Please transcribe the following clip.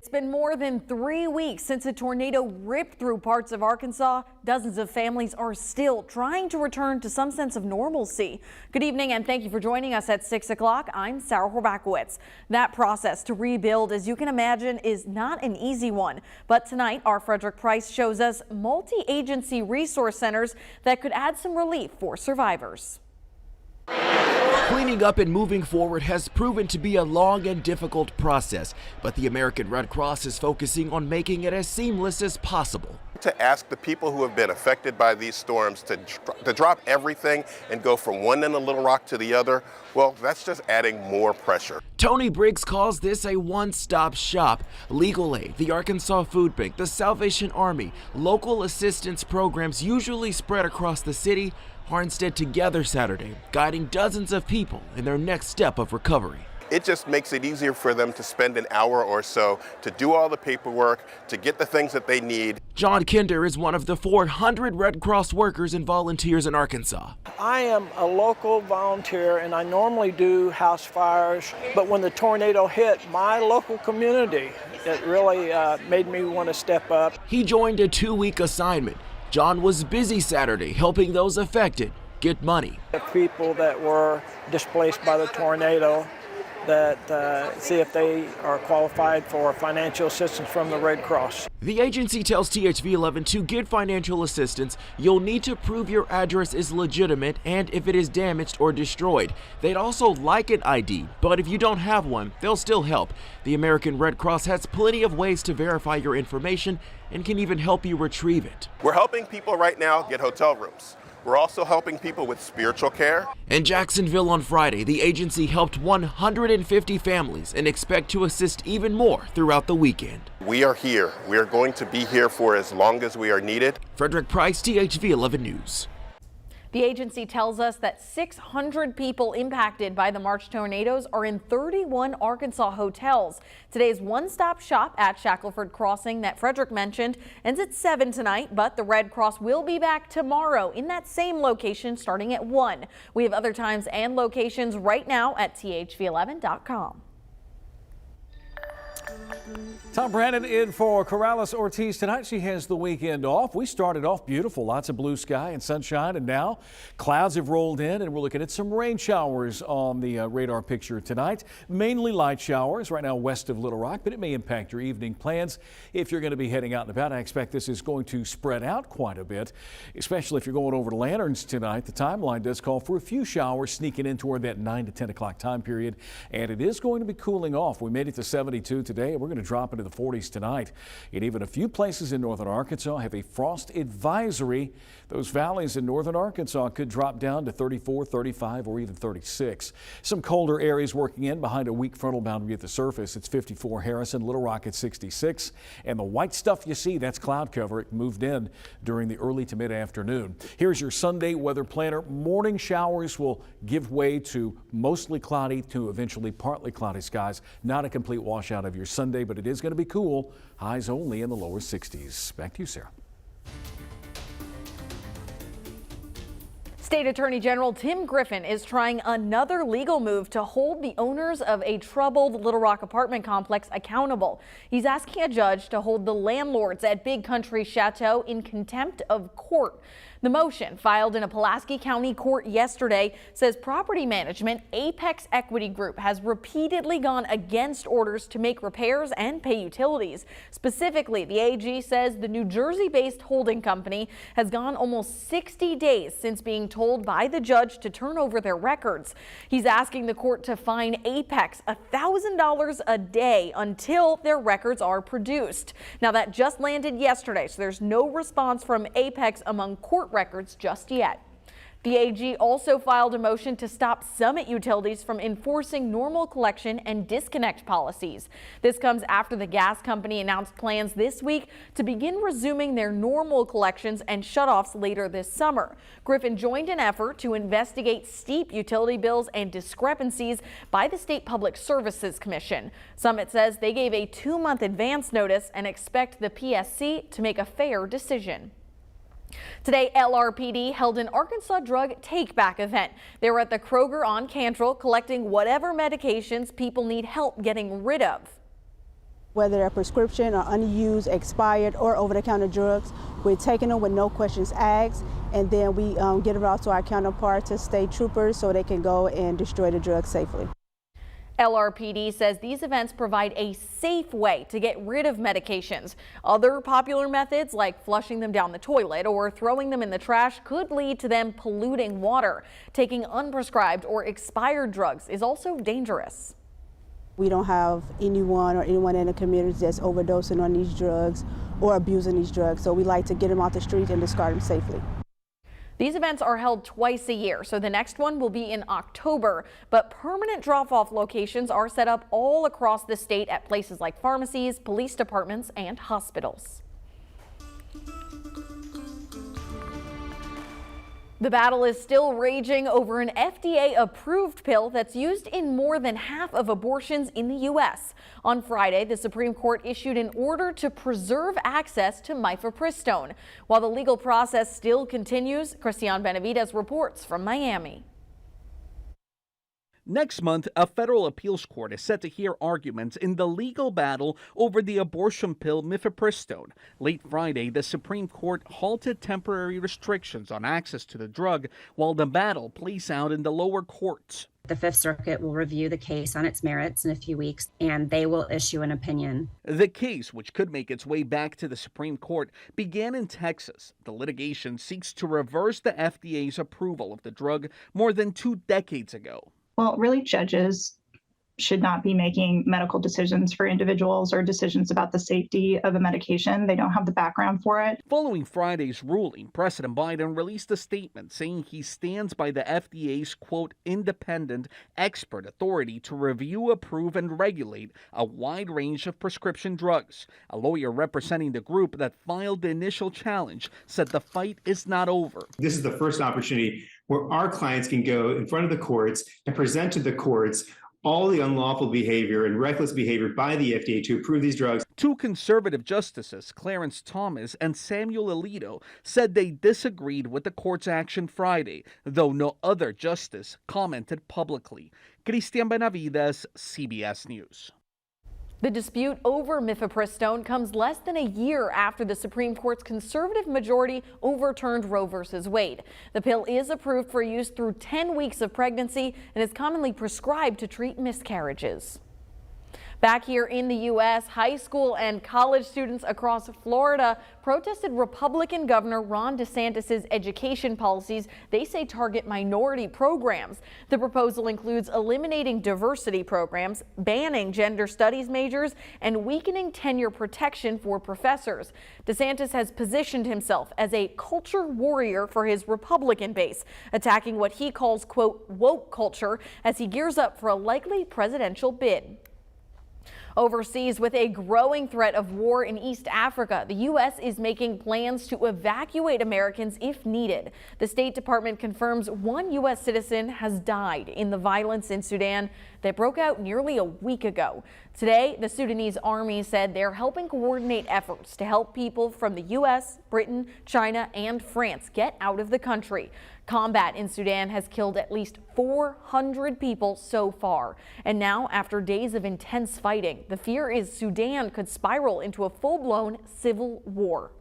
It's been more than 3 weeks since a tornado ripped through parts of Arkansas. Dozens of families are still trying to return to some sense of normalcy. Good evening and thank you for joining us at 6 o'clock. I'm Sarah Horbacewicz. That process to rebuild, as you can imagine, is not an easy one. But tonight, our Frederick Price shows us multi-agency resource centers that could add some relief for survivors. Cleaning up and moving forward has proven to be a long and difficult process, but the American Red Cross is focusing on making it as seamless as possible. To ask the people who have been affected by these storms to drop everything and go from one end of Little Rock to the other, well, that's just adding more pressure. Tony Briggs calls this a one-stop shop. Legal aid, the Arkansas Food Bank, the Salvation Army, local assistance programs usually spread across the city are instead together Saturday, guiding dozens of people in their next step of recovery. It just makes it easier for them to spend an hour or so to do all the paperwork, to get the things that they need. John Kinder is one of the 400 Red Cross workers and volunteers in Arkansas. I am a local volunteer and I normally do house fires, but when the tornado hit my local community, it really made me want to step up. He joined a 2-week assignment. John was busy Saturday helping those affected get money. The people that were displaced by the tornado, that see if they are qualified for financial assistance from the Red Cross. The agency tells THV11 to get financial assistance, you'll need to prove your address is legitimate and if it is damaged or destroyed. They'd also like an ID, but if you don't have one, they'll still help. The American Red Cross has plenty of ways to verify your information and can even help you retrieve it. We're helping people right now get hotel rooms. We're also helping people with spiritual care. In Jacksonville on Friday, the agency helped 150 families and expect to assist even more throughout the weekend. We are here. We are going to be here for as long as we are needed. Frederick Price, THV 11 News. The agency tells us that 600 people impacted by the March tornadoes are in 31 Arkansas hotels. Today's one-stop shop at Shackelford Crossing that Frederick mentioned ends at 7 tonight, but the Red Cross will be back tomorrow in that same location starting at 1. We have other times and locations right now at thv11.com. Tom Brandon in for Corrales Ortiz tonight. She has the weekend off. We started off beautiful, lots of blue sky and sunshine, and now clouds have rolled in and we're looking at some rain showers on the radar picture tonight. Mainly light showers right now west of Little Rock, but it may impact your evening plans if you're going to be heading out and about. I expect this is going to spread out quite a bit, especially if you're going over to Lanterns tonight. The timeline does call for a few showers sneaking in toward that 9 to 10 o'clock time period, and it is going to be cooling off. We made it to 72 today. We're going to drop into the 40s tonight. And even a few places in northern Arkansas have a frost advisory. Those valleys in northern Arkansas could drop down to 34, 35, or even 36. Some colder areas working in behind a weak frontal boundary at the surface. It's 54 Harrison, Little Rock at 66. And the white stuff you see, that's cloud cover. It moved in during the early to mid-afternoon. Here's your Sunday weather planner. Morning showers will give way to mostly cloudy to eventually partly cloudy skies. Not a complete washout of your Sunday, but it is going to be cool. Highs only in the lower 60s. Back to you, Sarah. State Attorney General Tim Griffin is trying another legal move to hold the owners of a troubled Little Rock apartment complex accountable. He's asking a judge to hold the landlords at Big Country Chateau in contempt of court. The motion, filed in a Pulaski County court yesterday, says property management Apex Equity Group has repeatedly gone against orders to make repairs and pay utilities. Specifically, the AG says the New Jersey-based holding company has gone almost 60 days since being told by the judge to turn over their records. He's asking the court to fine Apex $1,000 a day until their records are produced. Now, that just landed yesterday, so there's no response from Apex among court records just yet. The AG also filed a motion to stop Summit Utilities from enforcing normal collection and disconnect policies. This comes after the gas company announced plans this week to begin resuming their normal collections and shutoffs later this summer. Griffin joined an effort to investigate steep utility bills and discrepancies by the State Public Services Commission. Summit says they gave a 2-month advance notice and expect the PSC to make a fair decision. Today, LRPD held an Arkansas drug take-back event. They were at the Kroger on Cantrell collecting whatever medications people need help getting rid of. Whether they're prescription or unused, expired, or over-the-counter drugs, we're taking them with no questions asked, and then we get them out to our counterparts, to state troopers, so they can go and destroy the drugs safely. LRPD says these events provide a safe way to get rid of medications. Other popular methods, like flushing them down the toilet or throwing them in the trash, could lead to them polluting water. Taking unprescribed or expired drugs is also dangerous. We don't have anyone in the community that's overdosing on these drugs or abusing these drugs, so we like to get them out the street and discard them safely. These events are held twice a year, so the next one will be in October, but permanent drop-off locations are set up all across the state at places like pharmacies, police departments, and hospitals. The battle is still raging over an FDA-approved pill that's used in more than half of abortions in the U.S. On Friday, the Supreme Court issued an order to preserve access to mifepristone. While the legal process still continues, Christian Benavides reports from Miami. Next month, a federal appeals court is set to hear arguments in the legal battle over the abortion pill mifepristone. Late Friday, the Supreme Court halted temporary restrictions on access to the drug while the battle plays out in the lower courts. The Fifth Circuit will review the case on its merits in a few weeks, and they will issue an opinion. The case, which could make its way back to the Supreme Court, began in Texas. The litigation seeks to reverse the FDA's approval of the drug more than 2 decades ago. Well, really, judges should not be making medical decisions for individuals or decisions about the safety of a medication. They don't have the background for it. Following Friday's ruling, President Biden released a statement saying he stands by the FDA's, quote, independent expert authority to review, approve, and regulate a wide range of prescription drugs. A lawyer representing the group that filed the initial challenge said the fight is not over. This is the first opportunity where our clients can go in front of the courts and present to the courts all the unlawful behavior and reckless behavior by the FDA to approve these drugs. 2 conservative justices, Clarence Thomas and Samuel Alito, said they disagreed with the court's action Friday, though no other justice commented publicly. Christian Benavides, CBS News. The dispute over mifepristone comes less than a year after the Supreme Court's conservative majority overturned Roe v. Wade. The pill is approved for use through 10 weeks of pregnancy and is commonly prescribed to treat miscarriages. Back here in the U.S., high school and college students across Florida protested Republican Governor Ron DeSantis' education policies they say target minority programs. The proposal includes eliminating diversity programs, banning gender studies majors, and weakening tenure protection for professors. DeSantis has positioned himself as a culture warrior for his Republican base, attacking what he calls, quote, woke culture as he gears up for a likely presidential bid. Overseas, with a growing threat of war in East Africa, the U.S. is making plans to evacuate Americans if needed. The State Department confirms 1 U.S. citizen has died in the violence in Sudan that broke out nearly a week ago. Today, the Sudanese army said they're helping coordinate efforts to help people from the U.S., Britain, China, and France get out of the country. Combat in Sudan has killed at least 400 people so far. And now, after days of intense fighting, the fear is Sudan could spiral into a full-blown civil war.